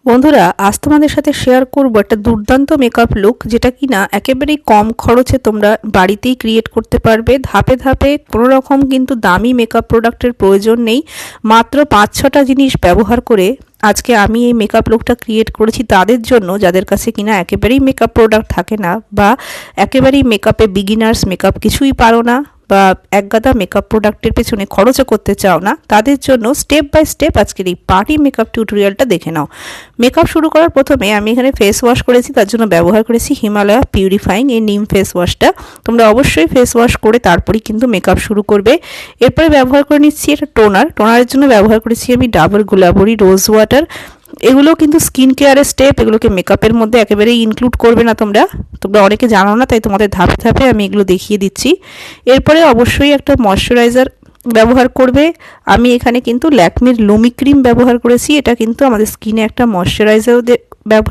বন্ধুরা, আজ তোমাদের সাথে শেয়ার করব একটা দুর্দান্ত মেকআপ লুক, যেটা কিনা একেবারেই কম খরচে তোমরা বাড়িতেই ক্রিয়েট করতে পারবে। ধাপে ধাপে কোনো রকম কিন্তু দামি মেকআপ প্রোডাক্টের প্রয়োজন নেই। মাত্র 5-6টা জিনিস ব্যবহার করে আজকে আমি এই মেকআপ লুকটা ক্রিয়েট করেছি তাদের জন্য, যাদের কাছে কিনা একেবারেই মেকআপ প্রোডাক্ট থাকে না, বা একেবারেই মেকআপে বিগিনার্স, মেকআপ কিছুই পারো না, বা একগাদা মেকআপ প্রোডাক্টের পেছনে খরচও করতে চাও না, তাদের জন্য স্টেপ বাই স্টেপ আজকের এই পার্টি মেকআপ টিউটোরিয়ালটা দেখে নাও। মেকআপ শুরু করার প্রথমে আমি এখানে ফেস ওয়াশ করেছি, তার জন্য ব্যবহার করেছি হিমালয়া পিউরিফাইং এই নিম ফেস ওয়াশটা। তোমরা অবশ্যই ফেস ওয়াশ করে তারপরেই কিন্তু মেকআপ শুরু করবে। এরপরে ব্যবহার করে নিচ্ছি এটা টোনারের জন্য ব্যবহার করেছি আমি ডাবর গুলাবরি রোজ ওয়াটার। এগুলো কিন্তু স্কিন কেয়ারের স্টেপ, এগুলোকে মেকআপের মধ্যে একেবারেই ইনক্লুড করবে না তোমরা অনেকে জানো না, তাই তোমাদের ধাপে ধাপে আমি এগুলো দেখিয়ে দিচ্ছি। এরপরে অবশ্যই একটা ময়শ্চারাইজার ব্যবহার করবে। আমি এখানে কিন্তু ল্যাকমির লুমি ক্রিম ব্যবহার করেছি। এটা কিন্তু আমাদের স্কিনে একটা ময়শ্চারাইজার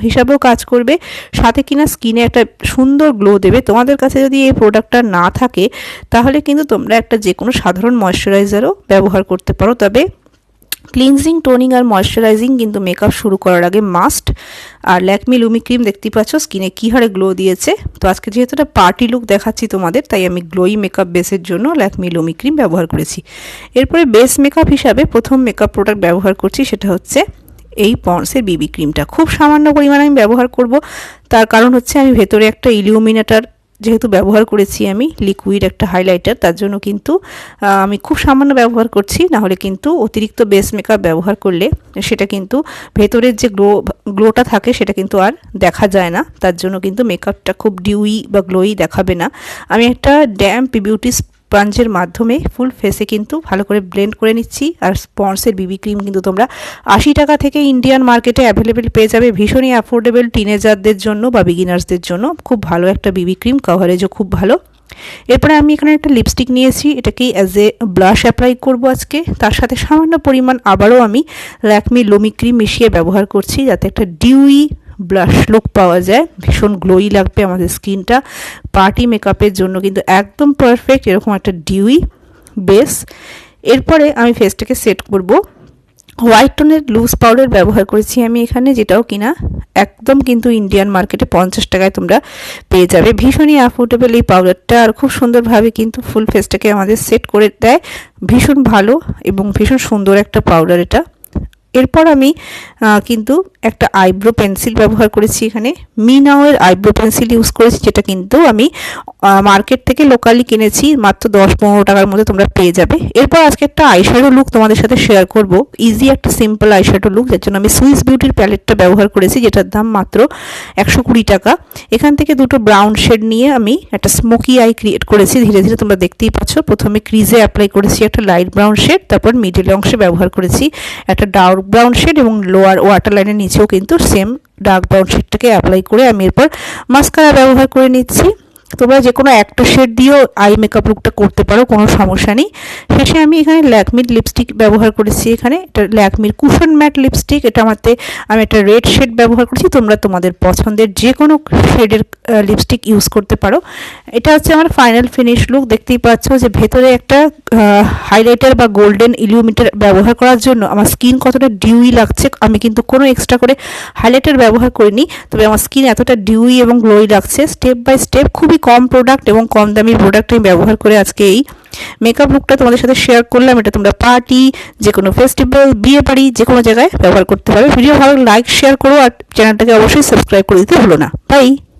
হিসাবেও কাজ করবে, সাথে কিনা স্কিনে একটা সুন্দর গ্লো দেবে। তোমাদের কাছে যদি এই প্রোডাক্টটা না থাকে তাহলে কিন্তু তোমরা একটা যে কোনো সাধারণ ময়শ্চারাইজারও ব্যবহার করতে পারো, তবে ক্লিনজিং, টোনিং আর ময়শ্চারাইজিং কিন্তু মেকআপ শুরু করার আগে মাস্ট। আর ল্যাকমি লুমি ক্রিম দেখতেই পাচ্ছ স্কিনে কী হারে গ্লো দিয়েছে। তো আজকে যেহেতু একটা পার্টি লুক দেখাচ্ছি তোমাদের, তাই আমি গ্লোই মেকআপ বেসের জন্য ল্যাকমি লুমি ক্রিম ব্যবহার করেছি। এরপরে বেস মেকআপ হিসাবে প্রথম মেকআপ প্রোডাক্ট ব্যবহার করছি, সেটা হচ্ছে এই পন্ডসের বিবি ক্রিমটা। খুব সামান্য পরিমাণে আমি ব্যবহার করব, তার কারণ হচ্ছে আমি ভেতরে একটা ইলুমিনেটার যেহেতু ব্যবহার করেছি, আমি লিকুইড একটা হাইলাইটার, তার জন্য কিন্তু আমি খুব সামান্য ব্যবহার করছি। না হলে কিন্তু অতিরিক্ত বেস মেকআপ ব্যবহার করলে সেটা কিন্তু ভেতরের যে গ্লোটা থাকে সেটা কিন্তু আর দেখা যায় না, তার জন্য কিন্তু মেকআপটা খুব ডিউই বা গ্লোই দেখাবে না। আমি একটা ড্যাম্প বিউটি স্পঞ্জের মাধ্যমে ফুল ফেসে কিন্তু ভালো করে ব্লেন্ড করে নিচ্ছি। আর পন্ডসের বিবি ক্রিম কিন্তু তোমরা 80 টাকা থেকে ইন্ডিয়ান মার্কেটে অ্যাভেলেবেল পেয়ে যাবে, ভীষণই অ্যাফোর্ডেবল টিনেজারদের জন্য বা বিগিনার্সদের জন্য খুব ভালো একটা বিবি ক্রিম, কভারেজও খুব ভালো। এরপরে আমি এখানে একটা লিপস্টিক নিয়েছি, এটাকেই অ্যাজ এ ব্লাশ অ্যাপ্লাই করব আজকে। তার সাথে সামান্য পরিমাণ আবারও আমি ল্যাকমি লুমি ক্রিম মিশিয়ে ব্যবহার করছি, যাতে একটা ডিউই ব্লাশ লুক পাওয়া যায়। ভীষণ গ্লোই লাগবে আমাদের স্কিনটা, পার্টি মেকআপের জন্য কিন্তু একদম পারফেক্ট এরকম একটা ডিউই বেস। এরপরে আমি ফেসটাকে সেট করব। হোয়াইট টোনের লুজ পাউডার ব্যবহার করেছি আমি এখানে, যেটাও কিনা একদম কিন্তু ইন্ডিয়ান মার্কেটে 50 টাকায় তোমরা পেয়ে যাবে। ভীষণই অ্যাফোর্ডেবল এই পাউডারটা, আর খুব সুন্দরভাবে কিন্তু ফুল ফেসটাকে আমাদের সেট করে দেয়। ভীষণ ভালো এবং ভীষণ সুন্দর একটা পাউডার এটা। এরপর আমি কিন্তু একটা আইব্রো পেন্সিল ব্যবহার করেছি এখানে, মিনাওয়ের আইব্রো পেন্সিল ইউজ করেছি, যেটা কিন্তু আমি মার্কেট থেকে লোকালি কিনেছি, মাত্র 10-15 টাকার মধ্যে তোমরা পেয়ে যাবে। এরপর আজকে একটা আইশ্যাডো লুক তোমাদের সাথে শেয়ার করব, ইজি একটা সিম্পল আইশ্যাডো লুক, যার জন্য আমি সুইস বিউটির প্যালেটটা ব্যবহার করেছি, যেটার দাম মাত্র 120 টাকা। এখান থেকে দুটো ব্রাউন শেড নিয়ে আমি একটা স্মোকি আই ক্রিয়েট করেছি। ধীরে ধীরে তোমরা দেখতেই পাচ্ছ, প্রথমে ক্রিজে অ্যাপ্লাই করেছি একটা লাইট ব্রাউন শেড, তারপর মিডল অংশে ব্যবহার করেছি একটা ডার্ক ব্রাউন শেড, এবং লোয়ার ওয়াটার লাইনের নিচেও কিন্তু সেম ডার্ক ব্রাউন শেডটাকে অ্যাপ্লাই করে আমি এরপর মাস্কারা ব্যবহার করে নিচ্ছি। তোমরা যে কোনো একটা শেড দিয়েও আই মেকআপ লুকটা করতে পারো, কোনো সমস্যা নেই। শেষে আমি এখানে ল্যাকমির লিপস্টিক ব্যবহার করেছি, এখানে এটা ল্যাকমির কুশন ম্যাট লিপস্টিক, এটা আমি একটা রেড শেড ব্যবহার করছি। তোমরা তোমাদের পছন্দের যে কোনো শেডের লিপস্টিক ইউজ করতে পারো। এটা হচ্ছে আমার ফাইনাল ফিনিশ লুক। দেখতেই পাচ্ছ যে ভেতরে একটা হাইলাইটার বা গোল্ডেন ইলুমিনেটর ব্যবহার করার জন্য আমার স্কিন কতটা ডিউই লাগছে। আমি কিন্তু কোনো এক্সট্রা করে হাইলাইটার ব্যবহার করিনি, তবে আমার স্কিন এতটা ডিউই এবং গ্লোই লাগছে। স্টেপ বাই স্টেপ খুবই কম প্রোডাক্ট এবং কম দামি প্রোডাক্ট আমি ব্যবহার করে আজকে এই মেকআপ লুকটা তোমাদের সাথে শেয়ার করলাম। এটা তোমরা পার্টি, যে কোনো ফেস্টিভ্যাল, বিয়ে বাড়ি, যে কোনো জায়গায় ব্যবহার করতে পারবে। ভিডিও ভালো লাইক শেয়ার করো, আর চ্যানেলটাকে অবশ্যই সাবস্ক্রাইব করে দিতে ভুলো না। বাই।